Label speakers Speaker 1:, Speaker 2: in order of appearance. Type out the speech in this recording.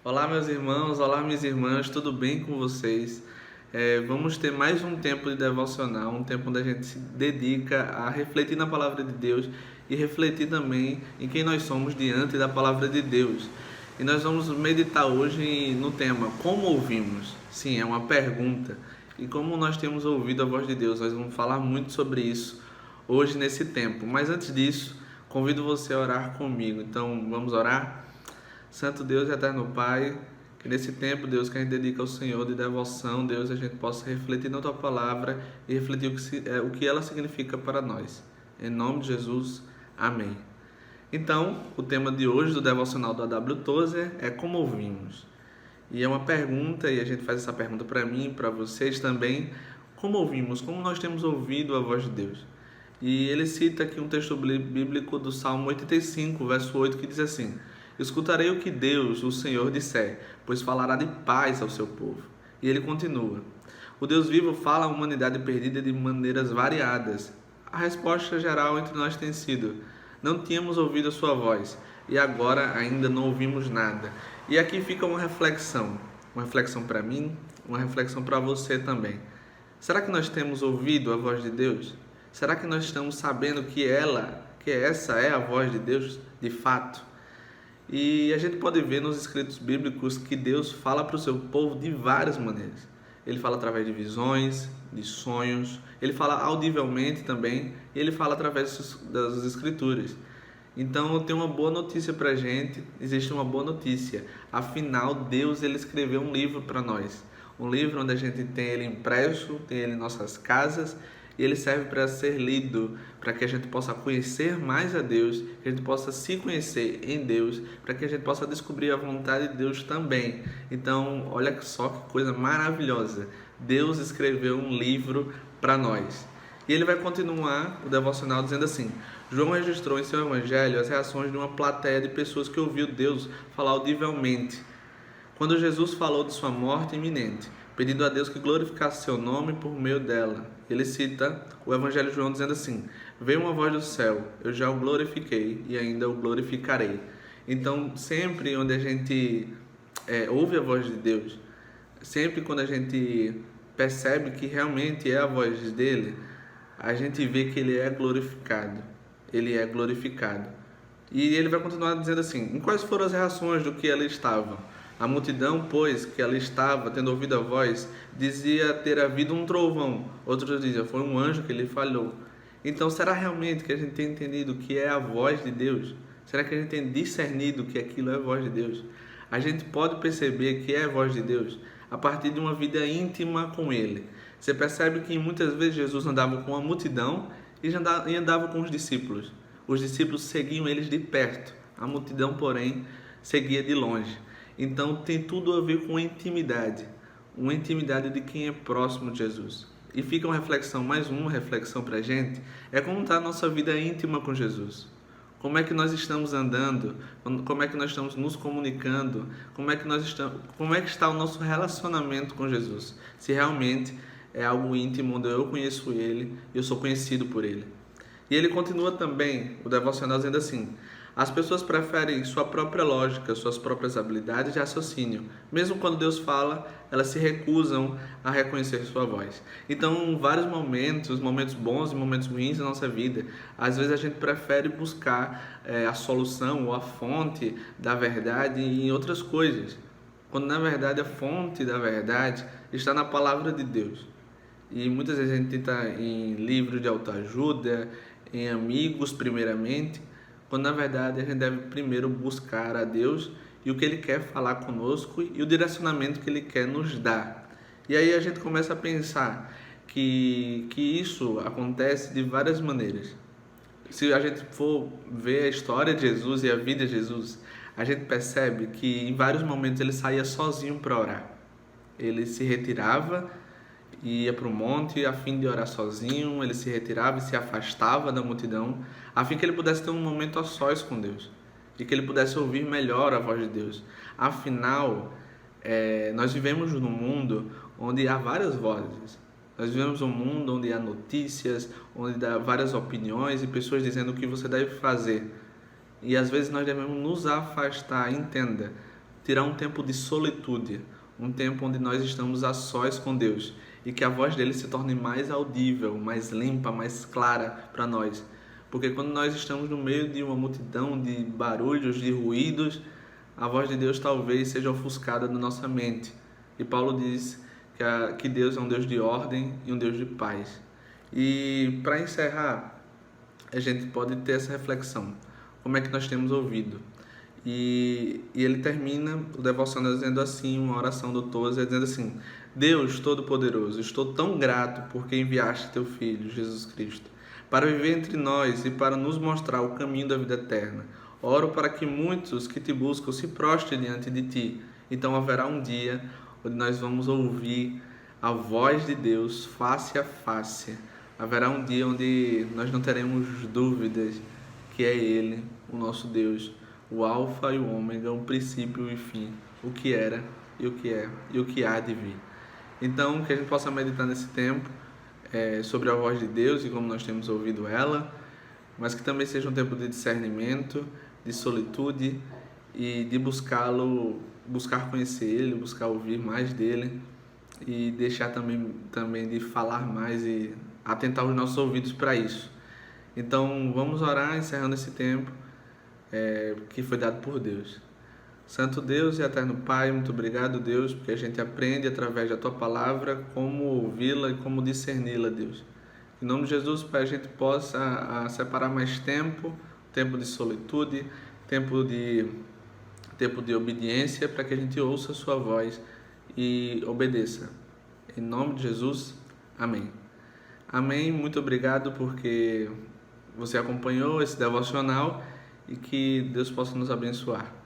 Speaker 1: Olá, meus irmãos, olá, minhas irmãs, tudo bem com vocês? Vamos ter mais um tempo de devocional, um tempo onde a gente se dedica a refletir na palavra de Deus e refletir também em quem nós somos diante da palavra de Deus. E nós vamos meditar hoje no tema Como ouvimos? Sim, é uma pergunta. E como nós temos ouvido a voz de Deus, nós vamos falar muito sobre isso hoje nesse tempo. Mas antes disso, convido você a orar comigo. Então, vamos orar? Santo Deus e eterno Pai, que nesse tempo, Deus, que a gente dedica ao Senhor de devoção, Deus, a gente possa refletir na Tua Palavra e refletir o que ela significa para nós. Em nome de Jesus, amém. Então, o tema de hoje do devocional do A.W. Tozer é Como ouvimos? E é uma pergunta, e a gente faz essa pergunta para mim e para vocês também, como ouvimos? Como nós temos ouvido a voz de Deus? E ele cita aqui um texto bíblico do Salmo 85, verso 8, que diz assim: Escutarei o que Deus, o Senhor, disser, pois falará de paz ao seu povo. E ele continua: O Deus vivo fala à humanidade perdida de maneiras variadas. A resposta geral entre nós tem sido: não tínhamos ouvido a sua voz, e agora ainda não ouvimos nada. E aqui fica uma reflexão para mim, uma reflexão para você também. Será que nós temos ouvido a voz de Deus? Será que nós estamos sabendo que essa é a voz de Deus de fato? E a gente pode ver nos escritos bíblicos que Deus fala para o seu povo de várias maneiras. Ele fala através de visões, de sonhos, ele fala audivelmente também, e ele fala através das escrituras. Então eu tenho uma boa notícia para a gente, existe uma boa notícia. Afinal, Deus ele escreveu um livro para nós. Um livro onde a gente tem ele impresso, tem ele em nossas casas, e ele serve para ser lido, para que a gente possa conhecer mais a Deus, que a gente possa se conhecer em Deus, para que a gente possa descobrir a vontade de Deus também. Então, olha só que coisa maravilhosa. Deus escreveu um livro para nós. E ele vai continuar o devocional dizendo assim: João registrou em seu evangelho as reações de uma plateia de pessoas que ouviu Deus falar audivelmente quando Jesus falou de sua morte iminente, pedindo a Deus que glorificasse seu nome por meio dela. Ele cita o Evangelho de João dizendo assim: Veio uma voz do céu, eu já o glorifiquei e ainda o glorificarei. Então, sempre onde a gente ouve a voz de Deus, sempre quando a gente percebe que realmente é a voz dele, a gente vê que ele é glorificado. Ele é glorificado. E ele vai continuar dizendo assim: Em quais foram as reações do que ela estava? A multidão, pois, que ela estava, tendo ouvido a voz, dizia ter havido um trovão. Outros diziam, foi um anjo que lhe falhou. Então, será realmente que a gente tem entendido que é a voz de Deus? Será que a gente tem discernido que aquilo é a voz de Deus? A gente pode perceber que é a voz de Deus a partir de uma vida íntima com Ele. Você percebe que muitas vezes Jesus andava com a multidão e andava com os discípulos. Os discípulos seguiam eles de perto, a multidão, porém, seguia de longe. Então tem tudo a ver com a intimidade de quem é próximo de Jesus. E fica mais uma reflexão para a gente, é como está a nossa vida íntima com Jesus. Como é que nós estamos andando, como é que nós estamos nos comunicando, como é que está o nosso relacionamento com Jesus. Se realmente é algo íntimo, onde eu conheço Ele e eu sou conhecido por Ele. E ele continua também, o devocional, dizendo assim: as pessoas preferem sua própria lógica, suas próprias habilidades de raciocínio. Mesmo quando Deus fala, elas se recusam a reconhecer sua voz. Então, em vários momentos bons e momentos ruins da nossa vida, às vezes a gente prefere buscar a solução ou a fonte da verdade em outras coisas, quando na verdade a fonte da verdade está na palavra de Deus. E muitas vezes a gente tenta em livros de autoajuda, em amigos primeiramente, quando na verdade a gente deve primeiro buscar a Deus e o que Ele quer falar conosco e o direcionamento que Ele quer nos dar. E aí a gente começa a pensar que isso acontece de várias maneiras. Se a gente for ver a história de Jesus e a vida de Jesus, a gente percebe que em vários momentos Ele saía sozinho para orar. Ele se retirava e ia para o monte a fim de orar sozinho, ele se retirava e se afastava da multidão, a fim que ele pudesse ter um momento a sós com Deus e que ele pudesse ouvir melhor a voz de Deus. Afinal, nós vivemos num mundo onde há várias vozes. Nós vivemos um mundo onde há notícias, onde há várias opiniões e pessoas dizendo o que você deve fazer. E às vezes nós devemos nos afastar, entenda. tirar um tempo de solitude, um tempo onde nós estamos a sós com Deus e que a voz dele se torne mais audível, mais limpa, mais clara para nós. Porque quando nós estamos no meio de uma multidão de barulhos, de ruídos, a voz de Deus talvez seja ofuscada na nossa mente. E Paulo diz que Deus é um Deus de ordem e um Deus de paz. E para encerrar, a gente pode ter essa reflexão. Como é que nós temos ouvido? E ele termina o devocional dizendo assim, uma oração do Tozer, dizendo assim: Deus Todo-Poderoso, estou tão grato porque enviaste teu Filho, Jesus Cristo, para viver entre nós e para nos mostrar o caminho da vida eterna. Oro para que muitos que te buscam se prostrem diante de ti. Então haverá um dia onde nós vamos ouvir a voz de Deus face a face. Haverá um dia onde nós não teremos dúvidas que é Ele, o nosso Deus, o Alfa e o Ômega, o princípio e o fim, o que era e o que é e o que há de vir. Então, que a gente possa meditar nesse tempo sobre a voz de Deus e como nós temos ouvido ela, mas que também seja um tempo de discernimento, de solitude e de buscá-lo, buscar conhecer Ele, buscar ouvir mais dEle e deixar também de falar mais e atentar os nossos ouvidos para isso. Então, vamos orar encerrando esse tempo que foi dado por Deus. Santo Deus e eterno Pai, muito obrigado, Deus, porque a gente aprende através da Tua Palavra como ouvi-la e como discerni-la, Deus. Em nome de Jesus, Pai, a gente possa separar mais tempo de solitude, tempo de obediência, para que a gente ouça a Sua voz e obedeça. Em nome de Jesus, amém. Amém, muito obrigado porque você acompanhou esse devocional e que Deus possa nos abençoar.